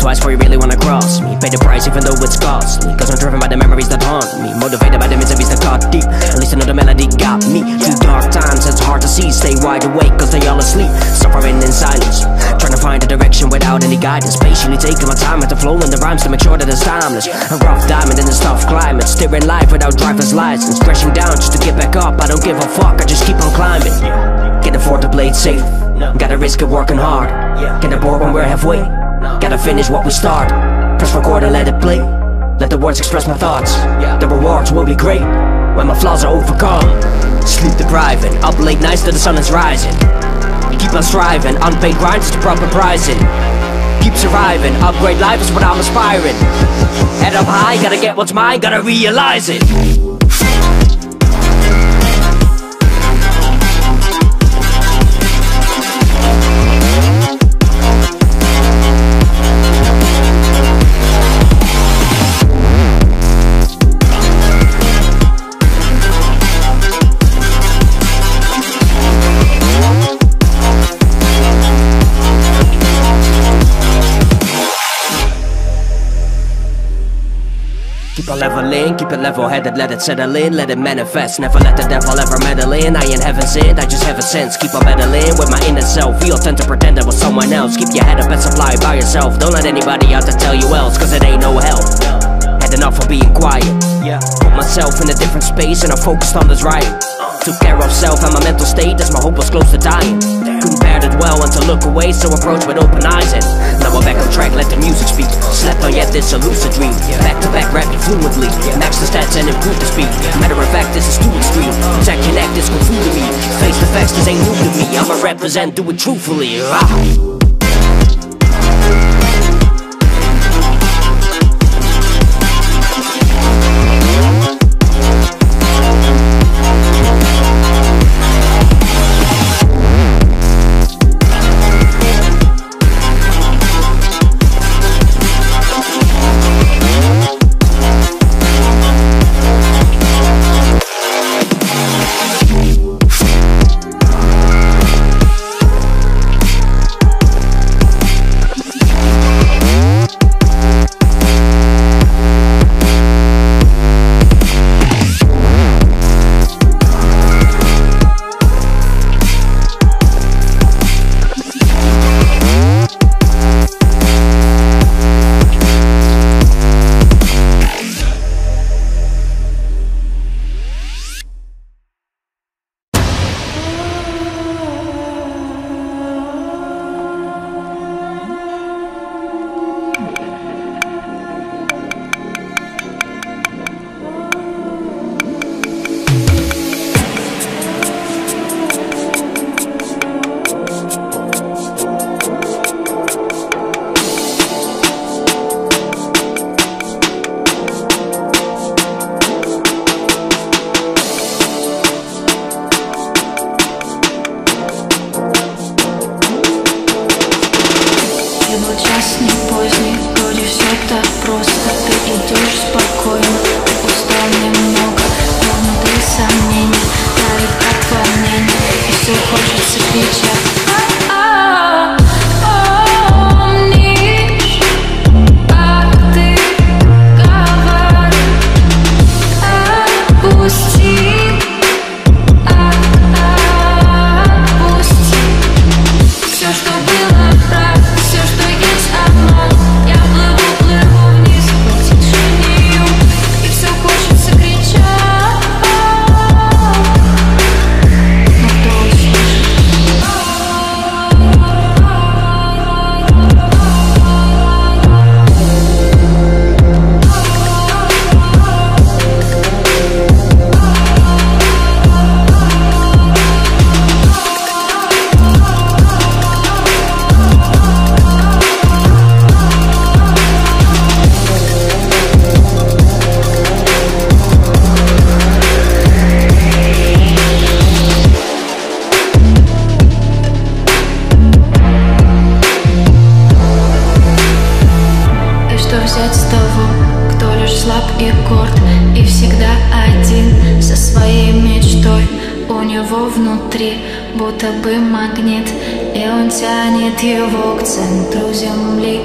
twice before you really wanna cross me. Pay the price even though it's costly, cause I'm driven by the memories that haunt me. Motivated by the miseries that got deep. At least I know the melody got me. Through dark times it's hard to see. Stay wide awake cause they all asleep. Suffering in silence, trying to find a direction without any guidance. Patiently taking my time at the flow in the rhymes to make sure that it's timeless. A rough diamond in this tough climate, steering life without driver's license. Crashing down just to get back up, I don't give a fuck, I just keep on climbing. Can't afford to play it safe, gotta risk it working hard. Get aboard when we're halfway, gotta finish what we start. Press record and let it play, let the words express my thoughts. The rewards will be great when my flaws are overcome. Sleep depriving, up late nights till the sun is rising. Keep on striving, unpaid grind is the proper pricing. Keep surviving, upgrade life is what I'm aspiring. Head up high, gotta get what's mine, gotta realize it. Keep on leveling, keep it level-headed, let it settle in, let it manifest. Never let the devil ever meddle in, I ain't heaven sent, I just have a sense. Keep on meddling with my inner self, we all tend to pretend that was someone else. Keep your head up and supply by yourself, don't let anybody out to tell you else, cause it ain't no help. Had enough of being quiet, put myself in a different space and I focused on this writing. Took care of self and my mental state as my hope was close to dying. Couldn't bear it well and to look away, so approach with open eyes. And now I'm back on track, let the music speak. Slept on yet this a lucid dream. Back to back rapping fluently, max the stats and improve the speed. Matter of fact, this is too extreme. Tech connect, this go through to me. Face the facts, this ain't new to me. I'ma represent, do it truthfully. Будто бы магнит, и он тянет его к центру земли.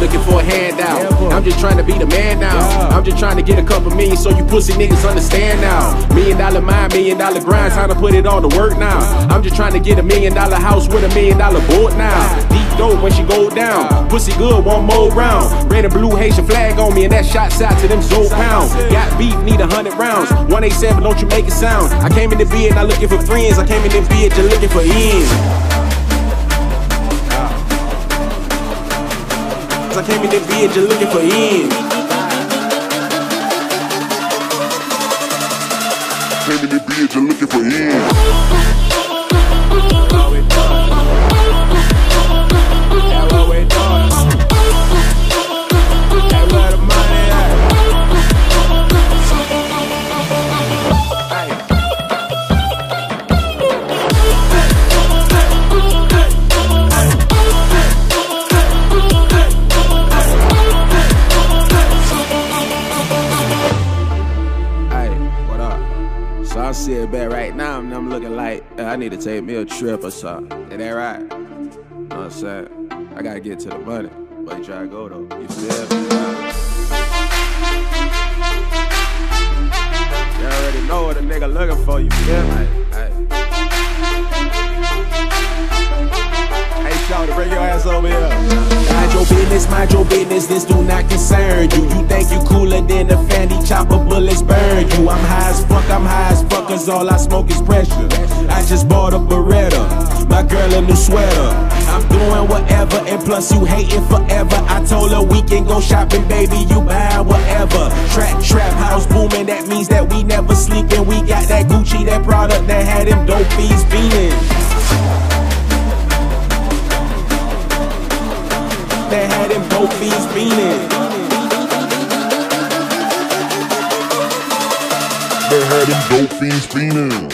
looking for a handout. I'm just trying to be the man now. I'm just trying to get a couple million so you pussy niggas understand now. $1 million mind, $1 million grind, time to put it all to work now. I'm just trying to get $1 million house with $1 million board now. Deep dope when she go down, pussy good, one more round. Red and blue Haitian flag on me and that shots out to them Zoe pounds. Got beef, need 100 rounds. 187, don't you make it sound. I came in the bed, not looking for friends. I came in the bed, just looking for ends. I came in the bed, just looking for ends. Came in the bed, just looking for ends. I sit back right now and I'm looking like I need to take me a trip or something. Ain't that right? You know what I'm saying? I gotta get to the money, but you try to go though. You feel me? You already know what a nigga looking for, you feel me? Hey, shawty, bring your ass over here. Mind your business, this do not concern you. You think you cooler than the Fanny chopper, bullets burn you. I'm high as fuck, cause all I smoke is pressure. I just bought a Beretta, my girl a new sweater. I'm doing whatever, and plus you hating forever. I told her we can go shopping, baby, you buy whatever. Trap house booming, that means that we never sleeping. We got that Gucci, that product that had them dope fiends feeling. That had them dope fiends feeling. That had them dope fiends feeling.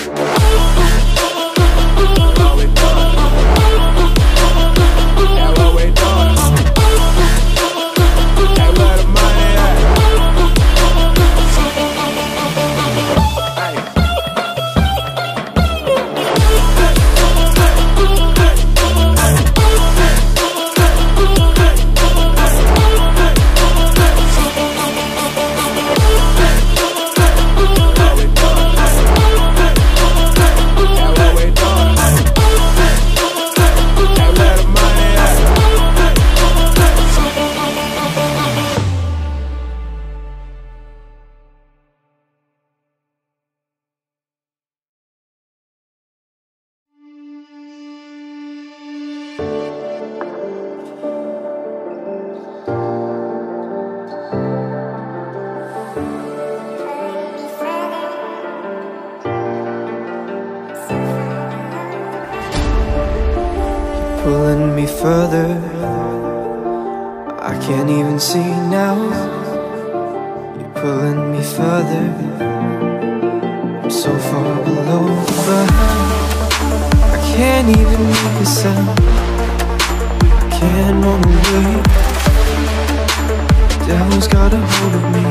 Pulling me further, I can't even see now. You're pulling me further, I'm so far below the ground. I can't even make a sound, I can't run away. The devil's got a hold of me,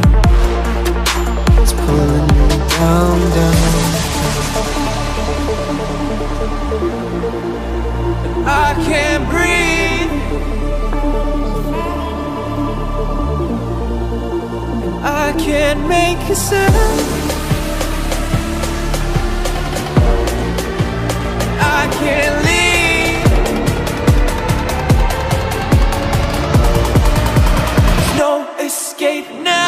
it's pulling me down, down. I can't breathe, I can't make a sound, I can't leave. There's no escape now.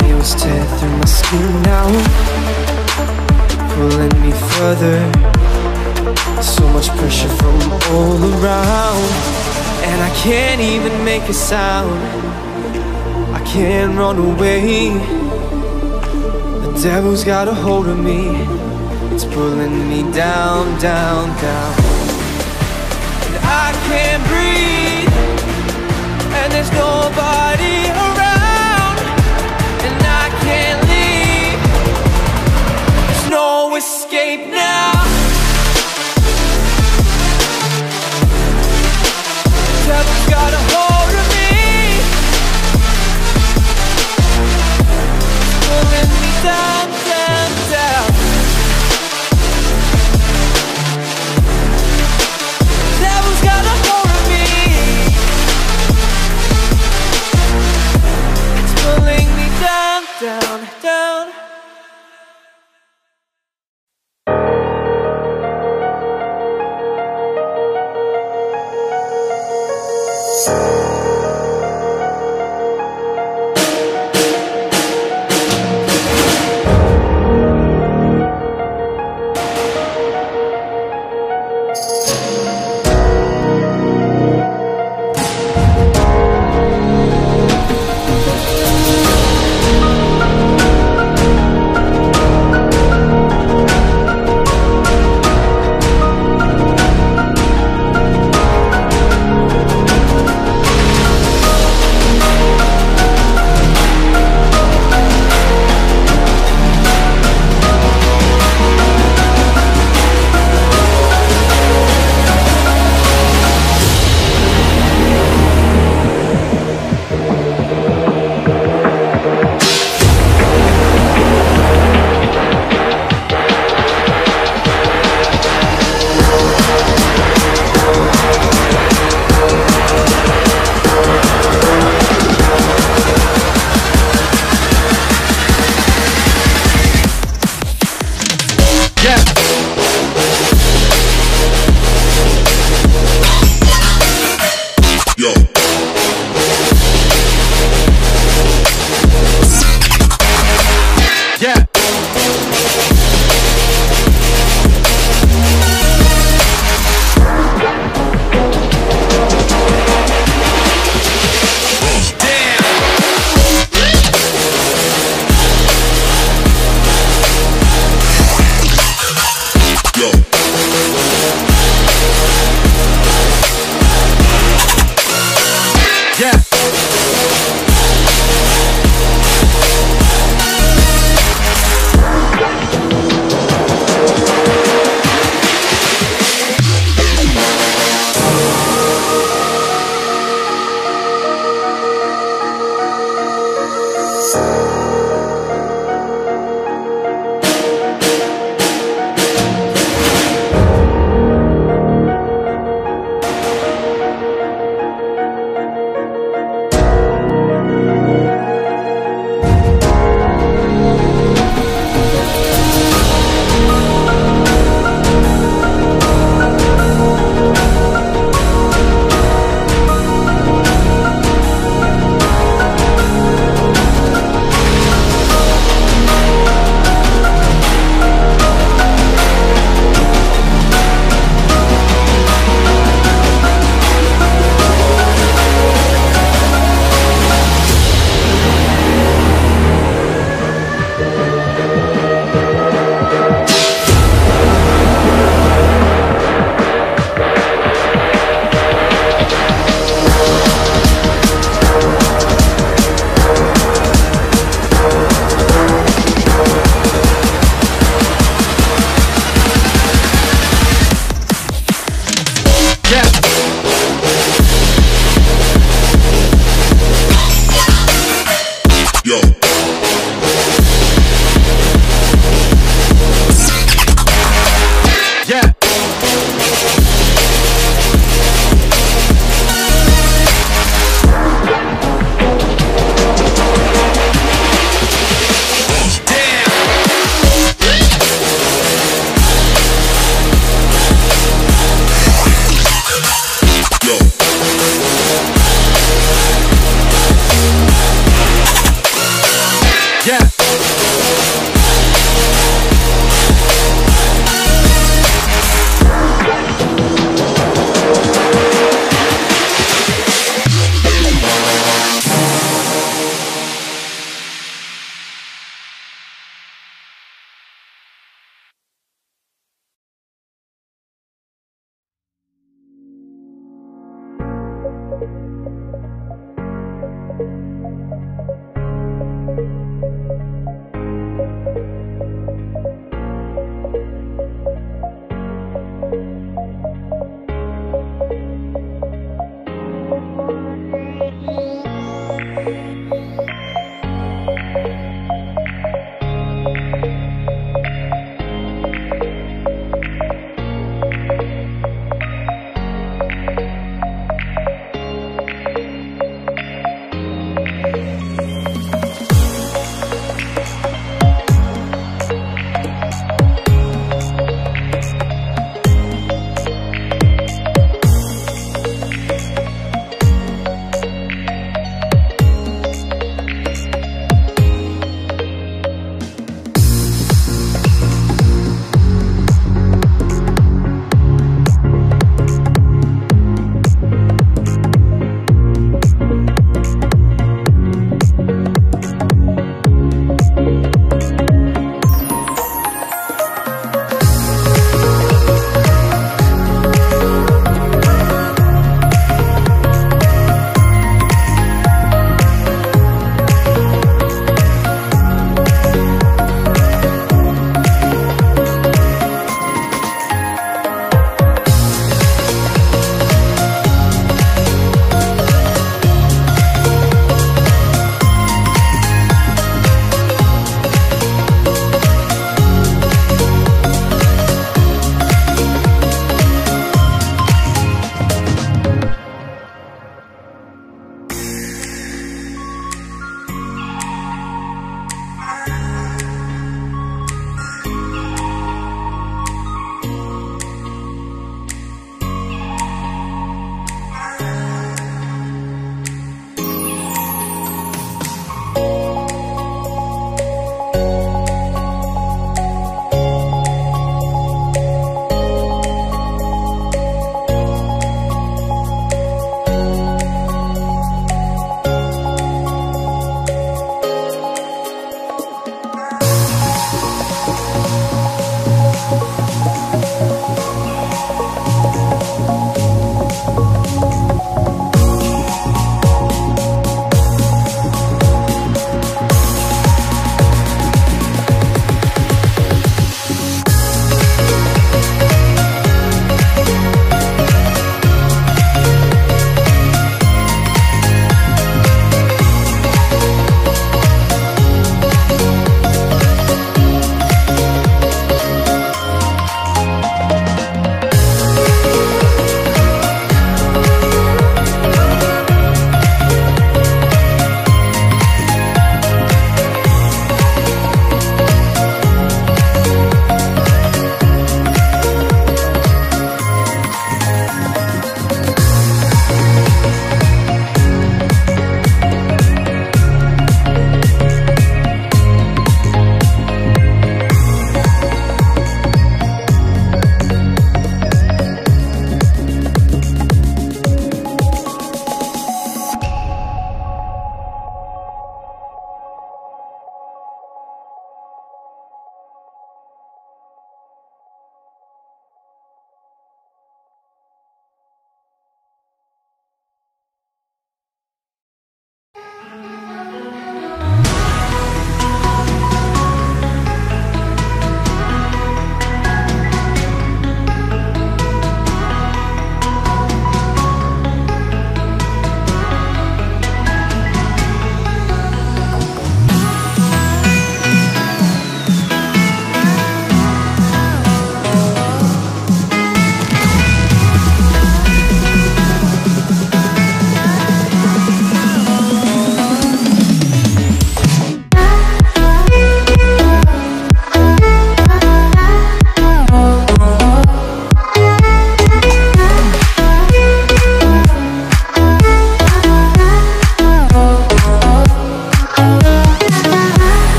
Nails tear through my skin now, pulling me further. So much pressure from all around, and I can't even make a sound, I can't run away. The devil's got a hold of me. It's pulling me down, down, down. And I can't breathe, and there's nobody around, and I can't leave. There's no escape now. The devil's got a hold of me, pulling me down, down, down. The devil's got a hold of me, it's pulling me down, down, down.